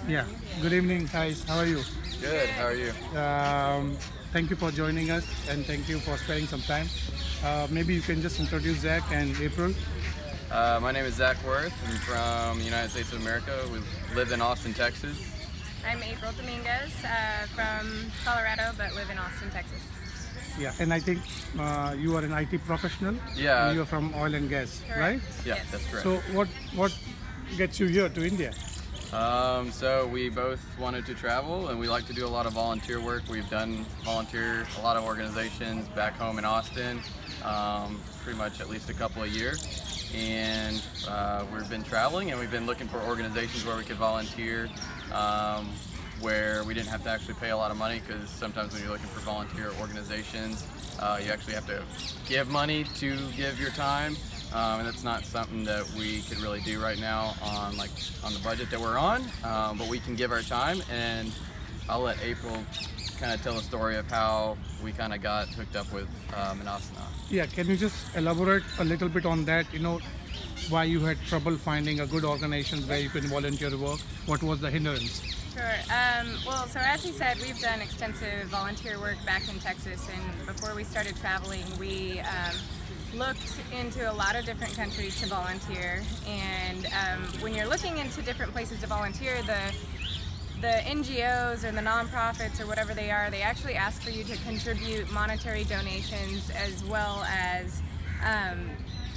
Yeah. Good evening, guys. How are you? Good. How are you? Thank you for joining us and thank you for sparing some time. Maybe you can just introduce Zach and April. My name is Zach Worth. I'm from the United States of America. We live in Austin, Texas. I'm April Dominguez from Colorado, but live in Austin, Texas. Yeah, and I think you are an IT professional. Yeah. And you are from oil and gas, Correct. right? Yeah, Yes. that's correct. So what gets you here to India? So we both wanted to travel, and we like to do a lot of volunteer work. We've done volunteer a lot of organizations back home in Austin, pretty much at least a couple a year. And we've been traveling, and we've been looking for organizations where we could volunteer, where we didn't have to actually pay a lot of money, because sometimes when you're looking for volunteer organizations, you actually have to give money to give your time. And that's not something that we could really do right now on the budget that we're on, but we can give our time, and I'll let April kind of tell the story of how we kind of got hooked up with Manav. Yeah, can you just elaborate a little bit on that? Why you had trouble finding a good organization where you can volunteer work? What was the hindrance? Sure. Well, so as he said, we've done extensive volunteer work back in Texas, and before we started traveling, we looked into a lot of different countries to volunteer. And when you're looking into different places to volunteer, the NGOs or the nonprofits or whatever they are, they actually ask for you to contribute monetary donations as well as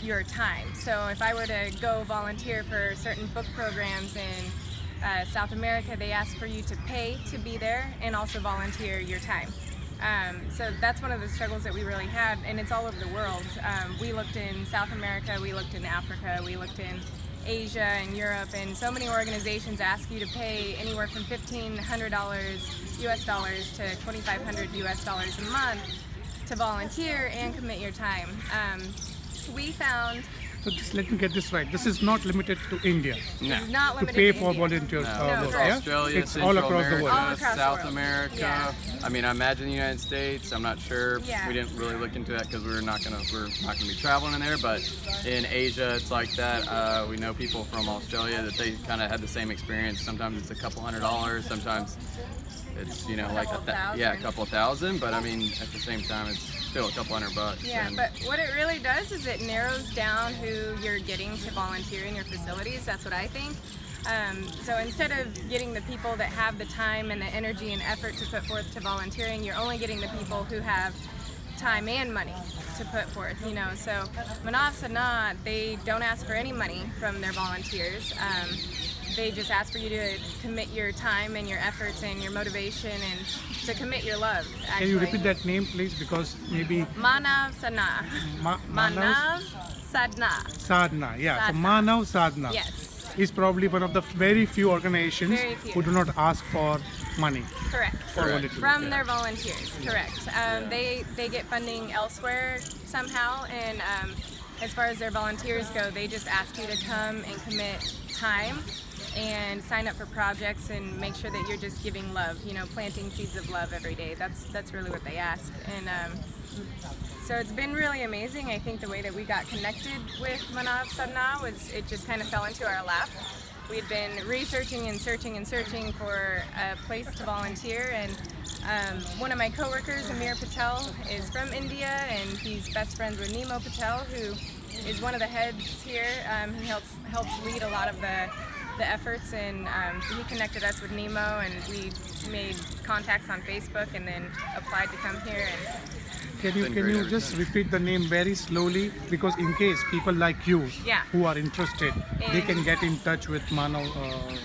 your time. So if I were to go volunteer for certain book programs in South America, they ask for you to pay to be there and also volunteer your time. So that's one of the struggles that we really had, and it's all over the world. We looked in South America, we looked in Africa, we looked in Asia and Europe, and so many organizations ask you to pay anywhere from $1,500 US dollars to $2,500 US dollars a month to volunteer and commit your time. We found So just let me get this right. This is not limited to India. No. it's not To limited pay to for India. volunteer No, work, it's correct. yeah? Australia, It's Central all across America, the world. All across the South world. America. Yeah. I mean, I imagine the United States. I'm not sure. Yeah. We didn't really look into that because we're not gonna be traveling in there. But in Asia, it's like that. We know people from Australia that they kind of had the same experience. Sometimes it's a couple $100. Sometimes it's like Couple a thousand. couple of thousand. But I mean, at the same time, it's still a couple $100. Yeah, And but what it really does is it narrows down who you're getting to volunteer in your facilities. That's what I think. So instead of getting the people that have the time and the energy and effort to put forth to volunteering, you're only getting the people who have time and money to put forth. So Manav Sadhna, they don't ask for any money from their volunteers. They just ask for you to commit your time and your efforts and your motivation and to commit your love. Actually. Can you repeat that name, please? Because maybe Manav Sadhna. Manav Sadhna. Sadhna. Yeah, so Sadhna. Manav Sadhna Yes. is probably one of the very few organizations Very few. who do not ask for money. Correct. For volunteers. From their volunteers. Correct. They get funding elsewhere somehow, and as far as their volunteers go, they just ask you to come and commit time and sign up for projects and make sure that you're just giving love, planting seeds of love every day. That's really what they ask. And so it's been really amazing. I think the way that we got connected with Manav Sadhna was it just kind of fell into our lap. We'd been researching and searching for a place to volunteer, and one of my coworkers, Amir Patel, is from India, and he's best friends with Nemo Patel, who is one of the heads here. He helps lead a lot of the efforts, and he connected us with Nemo, and we made contacts on Facebook and then applied to come here. And Can been you great ever just since. repeat the name very slowly? Because in case people like you Yeah. who are interested, they And- can get in touch with Manav.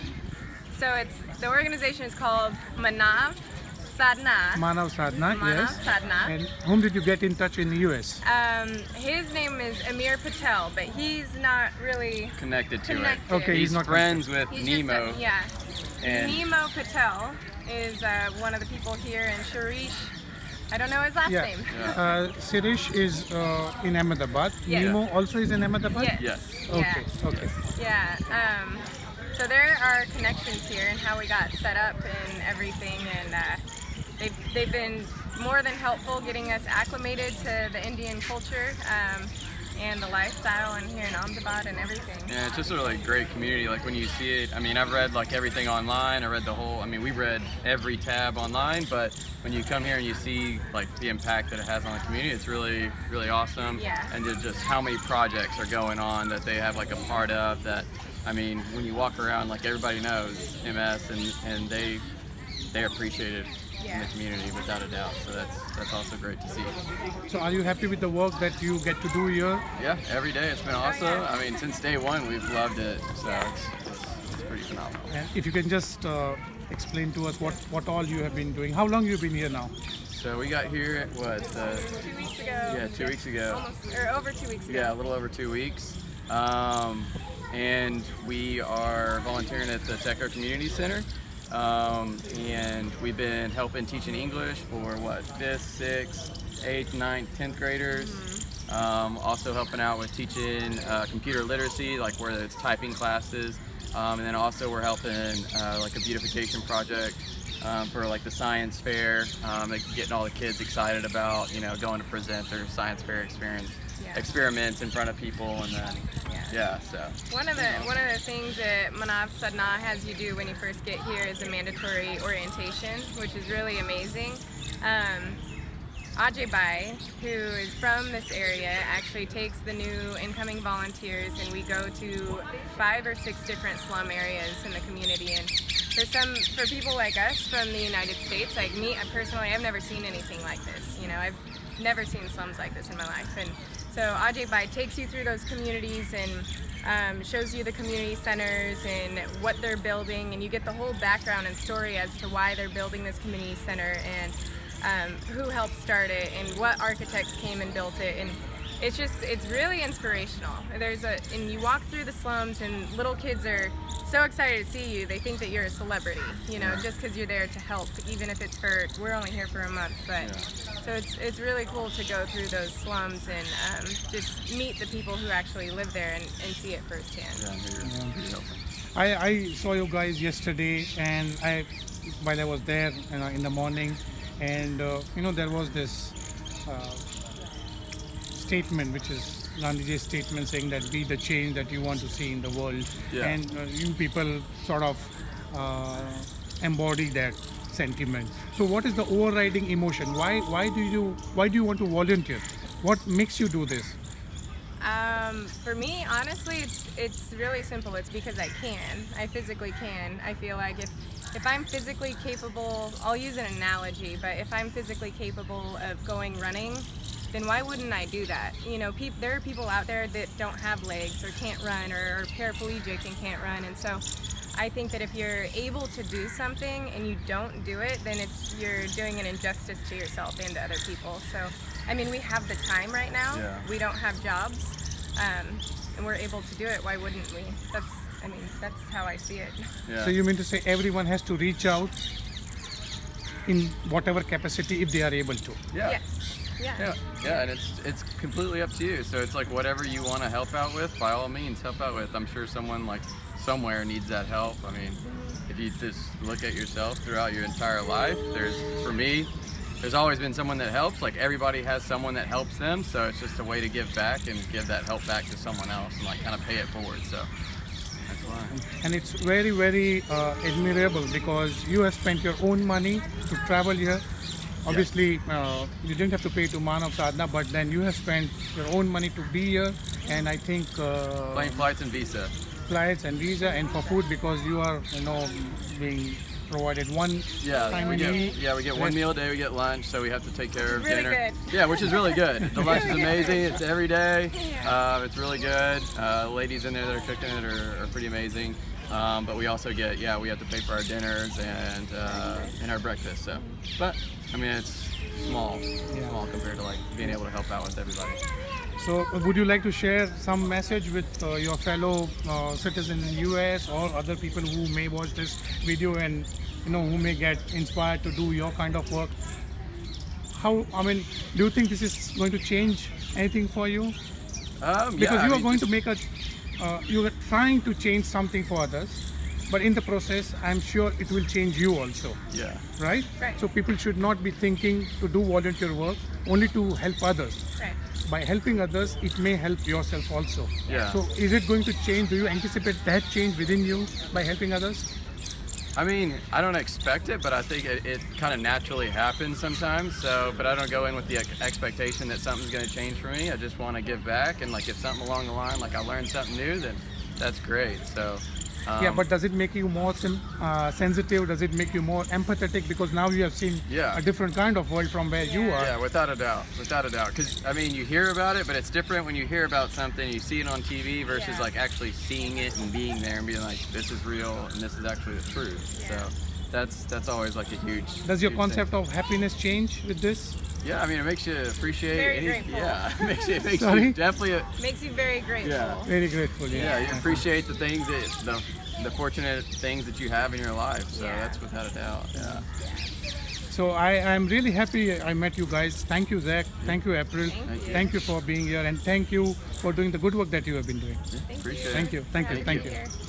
so the organization is called Manav Sadhna. Manav Sadhna, Manav yes. Sadhna. And whom did you get in touch in the US? His name is Amir Patel, but he's not really connected to connected. it. Okay, He's not friends with He's Nemo. Just yeah. And Nemo Patel is one of the people here, and Sharish, I don't know his last Yeah. name. Sirish is in Ahmedabad. Yes. Nemo also is in Ahmedabad? Yes. Yes. Okay, Yeah. okay. Yeah. So there are connections here and how we got set up and everything, and they've been more than helpful getting us acclimated to the Indian culture. and the lifestyle in here in Ahmedabad and everything. Yeah, it's just a really great community. Like when you see it, I mean, I've read like everything online. I read the whole, I mean, we've read every tab online, but when you come here and you see like the impact that it has on the community, it's really, really awesome. Yeah. And just how many projects are going on that they have like a part of that, I mean, when you walk around, like everybody knows MS and they appreciate it in Yeah. the community without a doubt. So that's also great to see. So are you happy with the work that you get to do here? Yeah, every day it's been awesome. yeah. I mean, since day one we've loved it. So it's pretty phenomenal. And if you can just explain to us what all you have been doing. How long you've been here now? So we got here, what? 2 weeks ago. Yeah, 2 weeks ago. Almost, or over 2 weeks ago. Yeah, a little over 2 weeks. And we are volunteering at the Teco Community Center. And we've been helping teaching English for what, 5th, 6th, 8th, 9th, 10th graders. Also helping out with teaching computer literacy, like whether it's typing classes. And then also we're helping like a beautification project for like the science fair, like getting all the kids excited about, you know, going to present their science fair experiments in front of people, and then so One of the things that Manav Sadhna has you do when you first get here is a mandatory orientation, which is really amazing. Ajay Bhai, who is from this area, actually takes the new incoming volunteers, and we go to 5 or 6 different slum areas in the community. And for people like us from the United States, like me, personally, I've never seen anything like this. You know, I've never seen slums like this in my life. And so Ajay Bhai takes you through those communities and shows you the community centers and what they're building, and you get the whole background and story as to why they're building this community center and who helped start it and what architects came and built it. And it's really inspirational. And you walk through the slums and little kids are so excited to see you. They think that you're a celebrity, you know, just because you're there to help, even if it's we're only here for a month. But so it's really cool to go through those slums and just meet the people who actually live there and see it firsthand. I saw you guys yesterday, and while I was there in the morning, and there was this statement, which is Gandhiji's statement, saying that be the change that you want to see in the world. And you people sort of embody that sentiment. So what is the overriding emotion? Why do you want to volunteer? What makes you do this? For me, honestly, it's really simple. It's because I can. I physically can. I feel like if I'm physically capable, I'll use an analogy, but if I'm physically capable of going running, then why wouldn't I do that? You know, there are people out there that don't have legs or can't run or are paraplegic and can't run, and so I think that if you're able to do something and you don't do it, then you're doing an injustice to yourself and to other people. So, I mean, we have the time right now. We don't have jobs, and we're able to do it. Why wouldn't we? That's how I see it. So you mean to say everyone has to reach out in whatever capacity if they are able to? Yes. Yeah, and it's completely up to you. So it's like whatever you want to help out with, by all means, help out with. I'm sure someone like somewhere needs that help. I mean, if you just look at yourself throughout your entire life, for me, there's always been someone that helps. Like everybody has someone that helps them, so it's just a way to give back and give that help back to someone else and like kind of pay it forward. So that's why. And it's very, very admirable because you have spent your own money to travel here. Obviously, you didn't have to pay to Manav Sadhna, but then you have spent your own money to be here, and I think plane, flights, and visa. Flights and visa, and for food because you are, being provided one time we a day. we get one meal a day. We get lunch, so we have to take care of Really dinner. good. Yeah, which is really good. The lunch is amazing. It's every day. It's really good. The ladies in there that are cooking it are pretty amazing. But we also get we have to pay for our dinners and our breakfast. So, but I mean it's small compared to like being able to help out with everybody. So would you like to share some message with your fellow citizens in the US or other people who may watch this video and who may get inspired to do your kind of work? Do you think this is going to change anything for you? Because you are going to make you are trying to change something for others, but in the process, I'm sure it will change you also, Yeah. right? Right. So people should not be thinking to do volunteer work only to help others. Right. By helping others, it may help yourself also. Yeah. So is it going to change? Do you anticipate that change within you by helping others? I mean, I don't expect it, but I think it kind of naturally happens sometimes. So, but I don't go in with the expectation that something's going to change for me. I just want to give back, and like if something along the line, like I learned something new, then that's great. So, Yeah, but does it make you more sensitive? Does it make you more empathetic? Because now you have seen Yeah. a different kind of world from where you are. yeah, without a doubt, without a doubt. Because I mean, you hear about it, but it's different when you hear about something, you see it on TV versus Yeah. like actually seeing it and being there and being like, this is real and this is actually the truth. Yeah. So that's always like a huge. Does your huge concept thing. of happiness change with this? Yeah, I mean, it makes you appreciate. Very grateful. Yeah, it makes Sorry? you definitely. Makes you very grateful. Yeah. Very grateful. Yeah, you appreciate the things that the fortunate things that you have in your life. So Yeah. that's without a doubt. Yeah. So I'm really happy I met you guys. Thank you, Zach. Thank you, April. Thank you. Thank you for being here, and thank you for doing the good work that you have been doing. Thank Appreciate you. it. Thank you. Thank you. Yeah, Thank take you. care.